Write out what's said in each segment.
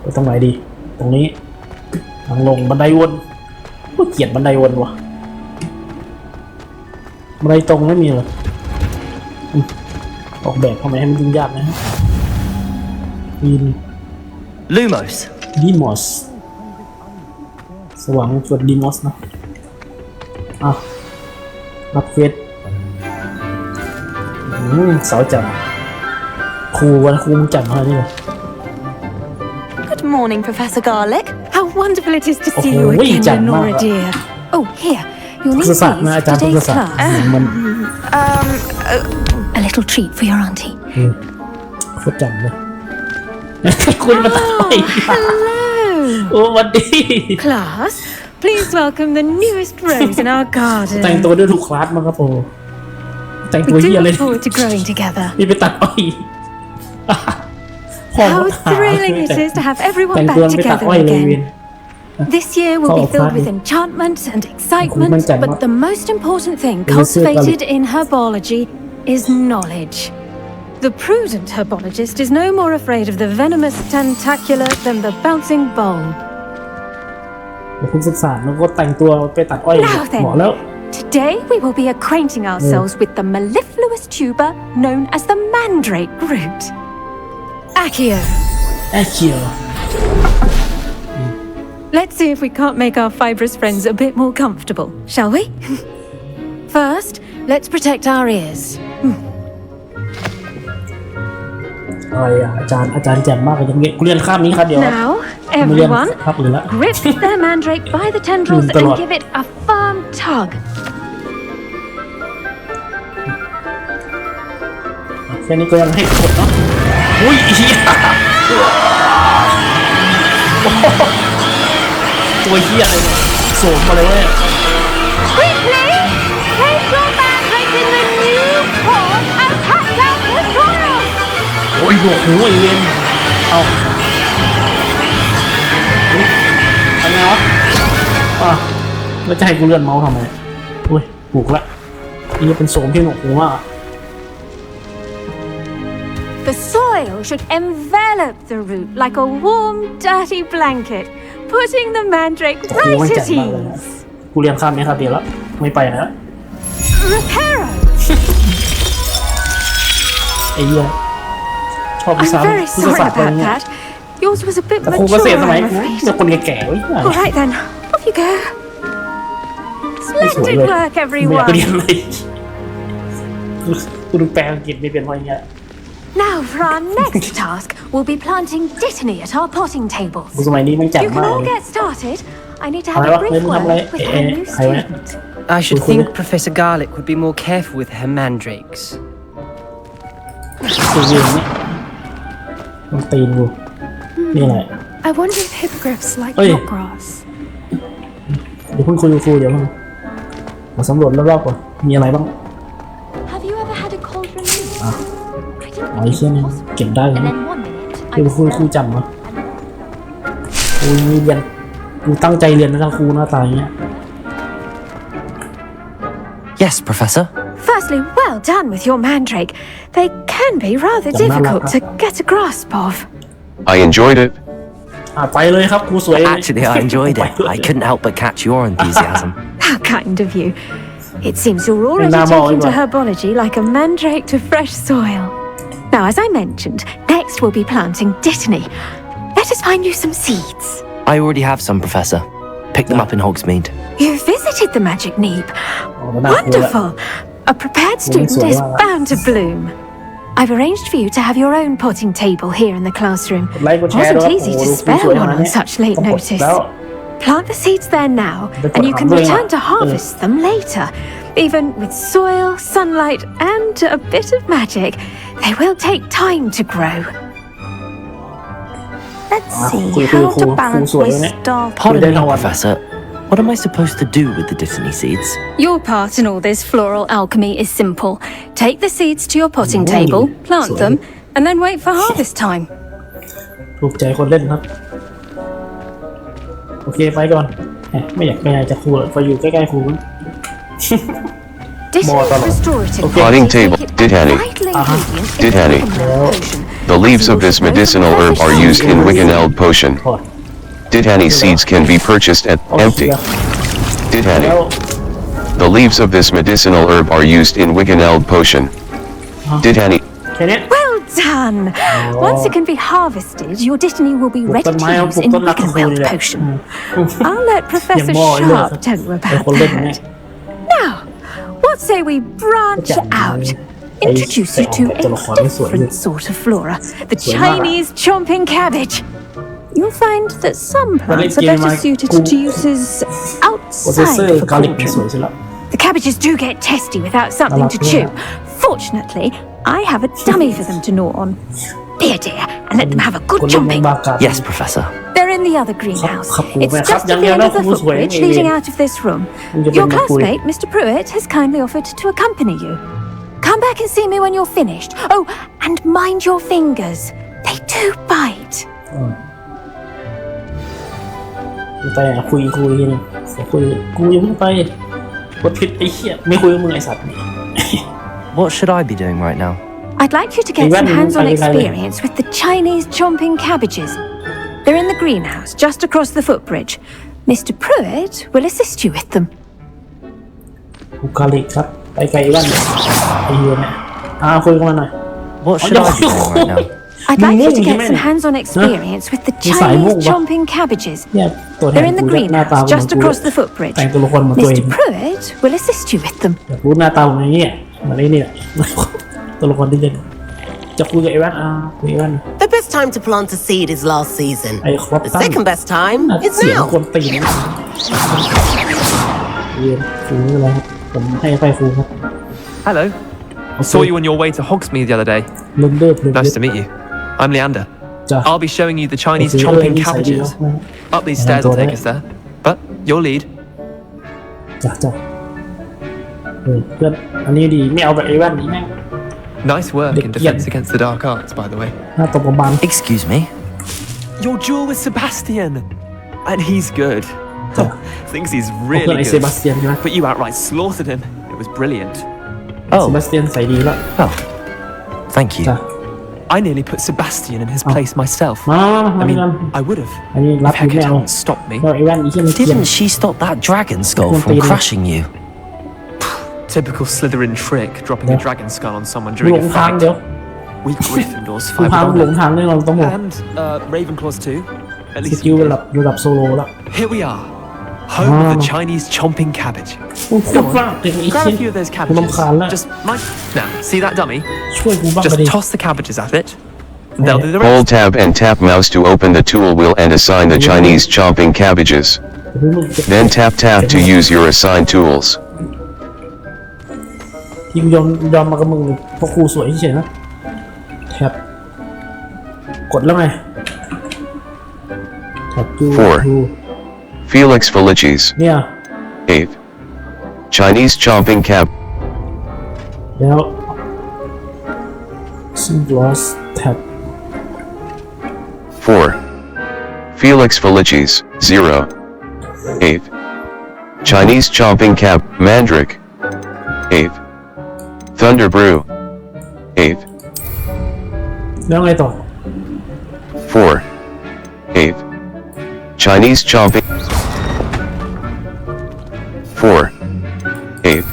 ไปตรงไหนดีตรงนี้ทางลงบันไดวนก็เกลียดบันไดวนวะบันไดตรงไม่มีเลยออกแบบทำไมให้มันยุ่งยากนะวินLumos ดีมอสสว่างจวดดีมอสนะรับเควสเสาจับครูวันครูมึงจับอะไรนี่เลย Good morning, Professor Garlick. How wonderful it is to see you again, Lenora dear. Oh, here. You'll need these for today's class. A little treat for your auntie. โคตรจังเลยคุณมาตั้งไว้ โอ้วันดี Class, please welcome the newest rose in our garden. แต่งตัวด้วยถูกคลาสมั้งครับผมแต่งตัว We เหี้ย do เลย look forward to growing together. นี่ไปตัดอ้อย How thrilling it is to have everyone back together again. This year will be filled with enchantment and excitement, but the most important thing cultivated in herbology is knowledge. The prudent herbologist is no more afraid of the venomous tentacular than the bouncing bulb. คุณศึกษาแล้วก็แต่งตัวไปตัดอ้อยเหมาะแล้ว Today we will be acquainting ourselves with the mellifluous tuber known as the mandrake root. Accio. Let's see if we can't make our fibrous friends a bit more comfortable, shall we? First, let's protect our ears. อะไรอาจารย์แจ่มมากเลยกูเรียนคาบนี้ครับเดียว Now, everyone, grip the mandrake by the tendrils and give it a firm tug. แค่นี้ก็ยังให้กดเนาะอุ้ยตัวเหี้ยอะไรเนี่ยโสมมาเลยเว้ย Quickly, place your mandrake in the new pot and cut down the soil. โอ้ยหนวกหูไอเวนเอาทำไงวะแล้วจะให้กูเลื่อนเมาส์ทำไมอุ้ยถูกละนี่เป็นโสมที่หนวกหูมาก The soil should envelop the root like a warm, dirty blanket, putting the mandrake right at ease. กูเรียนข้ามนี้ครับเดี๋ยวแล้วไม่ไปนะ Reparo. ไอ้เหี้ยชอบภาษา I'm very sorry about that. Yours was a bit แต่ครูเกษตร mature, สมัย I'm กู afraid. จะคนแก่ๆไว้ All right then, off you go. ไม่สวย Splendid เลย work, ไม่อยาก everyone. เรียนเลยกูดูแปลอังกฤษไม่เป็นเพราะอย่างเงี้ย Now for our next task, we'll be planting dittany at our potting tables. สมัยนี้มันแจ่ม You มา can ก all เลย get started. I need to have a brief word with our new student. I should think Professor Garlick would be more careful with her mandrakes. สีเหลืองนี่มันตีนอยู่นี่อะไร I wonder if hippogriffs like knot grass. เดี๋ยวเพิ่งคุยกับครูเดี๋ยวมาสำรวจรอบๆก่อนมีอะไรบ้าง Have you ever had a cauldron? ไอ้เชี่ยนี่เก็บได้เลยเดี๋ยวครูจำมาครูเรียนครูตั้งใจเรียนนะครับครูหน้าตาอย่างเงี้ย Yes, Professor. Firstly, well done with your mandrake. They can be rather difficult to get a grasp of. I enjoyed it. ไปเลยครับครูสวย Actually, I enjoyed it. I couldn't help but catch your enthusiasm. How kind of you. It seems you're already taking to herbology like a mandrake to fresh soil. Now, as I mentioned, next we'll be planting dittany. Let us find you some seeds. I already have some, Professor. Pick them up in Hogsmeade. You visited the magic neep. Wonderful. A prepared student is bound to bloom. I've arranged for you to have your own potting table here in the classroom. It wasn't easy to spare one on such late notice. Plant the seeds there now, and you can return to harvest them later. Even with soil, sunlight, and a bit of magic, they will take time to grow. Let's see how to balance my star. Pardon me, Professor. What am I supposed to do with the dittany seeds? Your part in all this floral alchemy is simple. Take the seeds to your potting table, plant them, and then wait for harvest time. ถูกใจคนเล่นครับโอเคไปก่อนไม่อยากจะครูไปอยู่ใกล้ๆครู Dittany restorative. Potting table, dittany. Dittany. The leaves of this medicinal herb are used in Wiggeneld potion. โอ้ย Dithani seeds can be purchased at เอา empty. แล้ว Dithani. The leaves of this medicinal herb are used in Wiggeneld potion. Dithani. แค่เนี้ย Well done! Once it can be harvested, your Dittany will be ready to use in Wickenweld potion. I'll let Professor Sharp tell you ไอ้ about คนเล่นเนี่ย that. Now, what say we branch out? Introduce you to a different sort of flora, the Chinese chomping cabbage. You'll find that some plants are better suited to uses โปรเซสเซอ outside ร์ the กาลิกสวย cauldron. ใช่แล้ว The cabbages do get testy without something to chew. Fortunately, I have a dummy for them to gnaw on. Dear, and let them have a คน good เล่นแมง chomping. บากัด Yes, Professor. They're in the other greenhouse. Khắp- It's khắp- just khắp- at the end of the khắp- khắp- footbridge khắp- leading khắp- out of this room. khắp- Your khắp- classmate, Mr. Pruitt, has kindly offered to accompany you. Come back and see me when you're finished. Oh, and mind your fingers. They do bite. ไปอ่ะคุยนึงคุยกูยังไม่ไปกดผิดไอ้เหี้ยไม่คุยกับมึงไอ้สัตว์ What should I be doing right now? I'd like you to get some hands-on experience with the Chinese chomping cabbages. They're in the greenhouse, just across the footbridge. Mr. Pruitt will assist you with them. กูกาลิกครับไปไกลบ้านไอ้เหี้ยเนี่ยคุยกับมันหน่อย What should I be doing right now? I'd like you to Mung get him some in. hands-on experience with the Mung Chinese mung ba? chomping cabbages. เนี่ยตัวแทน They're in the กูหน้าตา greenhouse, เหมือน just กู across the footbridge. แต่งตัวละครเหมือนตัวเอ Mr. ง Pruitt will assist you with them. อยากรู้หน้าตาเหมือนไอ้เนี่ยเหมือนไอ้เนี่ยตัวละครที่เล่นจะคุยกับไอ้แว่นคุยกับไอ้แว่น The best time to plant a seed is last season. ไอ้ครอบ The ตั้ง second best time is เสียง now. คนตีนเรียนครูอะไรครับผมให้ไปครูครับ Hello. Saw you on your way to Hogsmeade the other day. เล่นเด้อเล่น Nice to meet you. I'm Leander. จ้ะ I'll be showing you the Chinese โอเค chomping นิสัยดี cabbages. นะ Up these stairs will take us there. But your lead. จ้ะเพื่อนอันนี้ดีไม่เอาแบบไอ้แว่นนี้แม่ง Nice work in defense against the dark arts, by the way. หน้าตบประมาณ Excuse me? Your duel with Sebastian. And he's good. Thinks he's เพื่อน really ไอ้เซบา good. สเตียนใช่ไหม But you outright slaughtered him. It was brilliant. เซบาสเตียนใส่ดีแล้ว Oh, thank you. จ้ะ I nearly put Sebastian in his place myself. มา I พี่ mean, กัน I would have. อันนี้รับ If อยู่ไม่ Hecate เอา hadn't stopped me. ไอ้แว่นไอ้เหี้ยมันเกลียน Didn't she stop that dragon skull from crushing you? Typical Slytherin trick, dropping a dragon skull on someone หล during ง a ทาง fight. เดี๋ยว We Gryffindors กู fight พา with หลง honor. ทางแน่นอนต้องบอก And Ravenclaws too. At ส least กิล you ระดับโซโลแล้ว Here we are. Home of the Chinese chomping cabbage. กูพูดว่าถึงไอ้ Grab เหี้ a few of those กูรำ cabbages. คาญแล้ว Just mind. Now, see that dummy? ช่วยกูบ้างไป Just ดิ toss the cabbages at it. And they'll do the Hold rest. tab and tap mouse to open the tool wheel and assign the Chinese chomping cabbages. Then tap to use your assigned tools. ที่กูยอมมากับมึงเลยเพราะครูสวยเฉยๆนะแท็บกดแล้วไงแท็บดู Four. Felix Felicis. เนี่ย 8th. Chinese chomping cab. แล้วซิงลอสแท็บ 4. Felix Felicis. 0. 8th. Chinese chomping cab. Mandrake. 8th. Thunder Brew. 8th. แล้วไงต่อ 4. 8th. Chinese chomping. 4. 8th.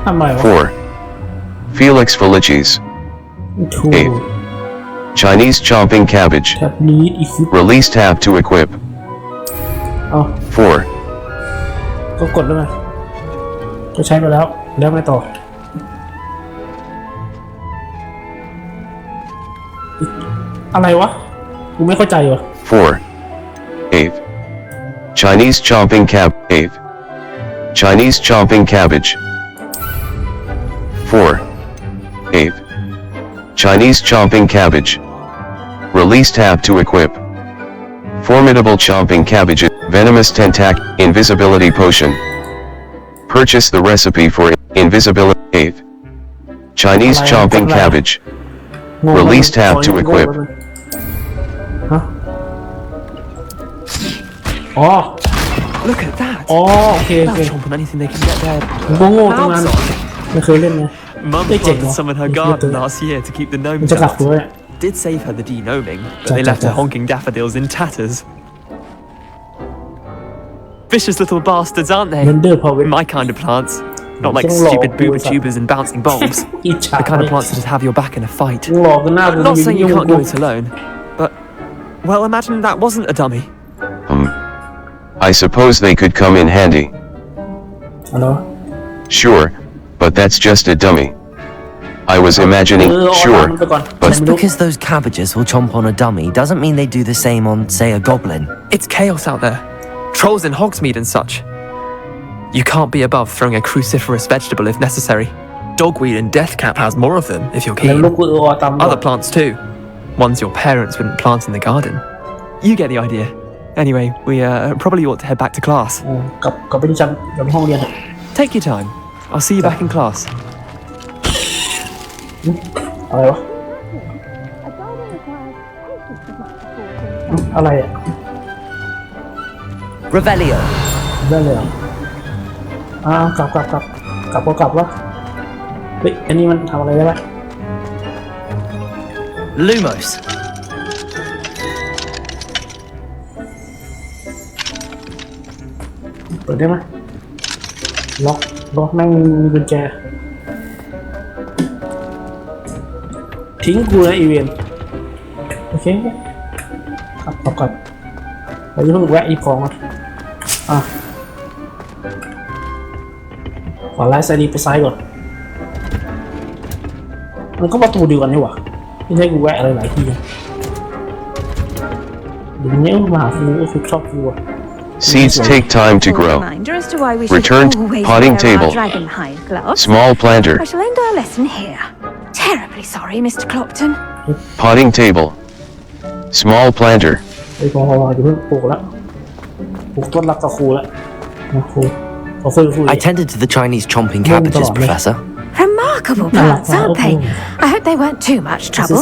ทำไมวะ 4. Felix Felicis. ถู 8th. Chinese chomping cabbage. แท็บนี้อีกคือ Release tab to equip. เอา 4. ก็กดแล้วไงก็ใช้ไปแล้วแล้วไงต่ออะไรวะกูไม่เข้าใจวะ 4. 8th. Chinese chomping cab. 8th. Chinese chomping cabbage. 4. 8th. Chinese chomping cabbage. Release tab to equip. Formidable chomping cabbage. Venomous tentac. Invisibility potion. Purchase the recipe for invisibility. 8th. Chinese chomping cabbage. งง Release tab to equip. ฮะอ๋อ Look at that. อ๋อโอเคโอเค They'll chomp on anything they can get their ผมก็โง่ตรงนั้น mouths on. ไม่เคยเล่นไง Mum They planted take some in her off. garden last year to keep the มัน gnomes จะกลับ out. ตัวเนี่ย did save her the de-gnoming, but they left her honking daffodils in tatters. Vicious little bastards, aren't they? เรนเดอร์พอเวท My kind of plants. Not like stupid booba tubers and bouncing bulbs. อิจฉา The kind of plants that'd have your back in a fight. หลอกกันหน้ากู Not saying you can't do it alone, but, well, imagine that wasn't a dummy. I suppose they could come in handy. อ๋อเนาะ Sure, but that's just a dummy. I was imagining, เอา sure, มันไปก่อน but ไม่รู้ Because those cabbages will chomp on a dummy doesn't mean they do the same on, say, a goblin. It's chaos out there. Trolls in Hogsmeade and such. You can't be above throwing a cruciferous vegetable if necessary. Dogweed and deathcap has more of them, if you're แล้ว keen. ลูกกูเอาตาม Other plants too. Ones your parents wouldn't plant in the garden. You get the idea. Anyway, we probably ought to head back to class. กลับไปที่ชั้นกลับไปห้องเรียนเถอะ Take your time. I'll see you back in class. อะไรวะอะไรอ่ะ Revelio. ได้เลยเหรอกลับก็กลับวะเฮ้ยอันนี้มันทำอะไรได้ไหม Lumos. เปิดได้ไหมล็อกแม่งมีกุญแจทิ้งกูนะอีเวนโอเคกลับเราจะเพิ่งแวะอีกของอ่ะขวาไล่ซ้ายดีไปซ้ายก่อนมันก็ประตูเดียวกันนี่หว่าไม่ใช่กูแวะอะไรหลายทีนะเดี๋ยวนี้มาหากูก็คือชอบกูอะ seeds take time to grow. Reminder as to why we should Return to always potting wear our table. dragon hide gloves. Small planter. I shall end our lesson here. Terribly sorry, Mr. Clopton. Potting table. Small planter. ไอ้พอเดี๋ยวเพิ่งปลูกแล้วปลูกต้นรักกับครูแล้วนะครู I tended to the Chinese chomping cabbages, Professor. Remarkable plants, aren't they? I hope they weren't too much trouble.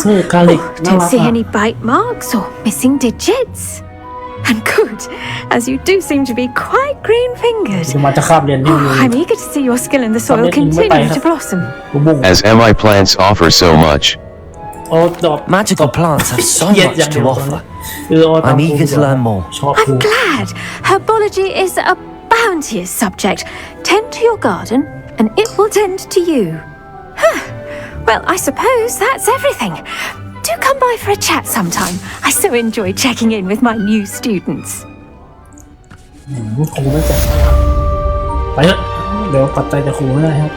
Don't see any bite marks or missing digits. And good, as you do seem to be quite green-fingered. จะมาจะคาบเรียนที่ Oh, I'm eager to see your skill in the soil continue to blossom. กูบุ้ง As MI plants offer so much. โอ้ดอก Magical plants have so much to offer. I'm eager to learn more. ชอบครู I'm glad. Herbology is a bounteous subject. Tend to your garden, and it will tend to you. Huh. Well, I suppose that's everything. Do come by for a chat sometime. I so enjoy checking in with my new students. ครูไม่จัดไปเถอะเดี๋ยวปัดใจจะครูไม่ได้ครับ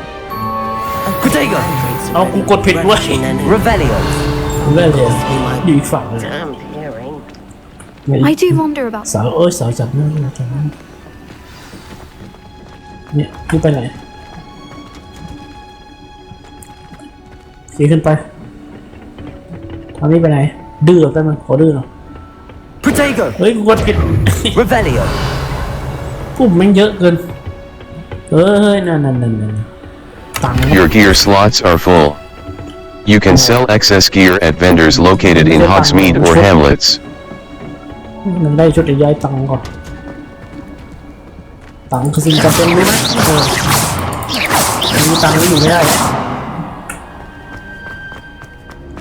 Protego. เอากูกดผิดด้วย Revelio. กูได้เลยอยู่อีกฝั่งเลย Damn hearing. I do wonder about สาวสาวจับนั่นเนี่ยขึ้นไปไหนขี่ขึ้นไปทางนี้ไปไหนดื้อไปมันขอดื้อหน่อย Protego. เฮ้ยกูกดผิด Revelio. ปุ่มแม่งเยอะเกินเฮ้ยนั่นตังค์ Your gear slots are full. You can sell excess gear at vendors located in Hogsmeade or hamlets. มันได้ชุดย้ายตังค์ก่อนตังค์คือสิ่งจำเป็นรู้ไหมมีตังค์แล้วอยู่ไม่ได้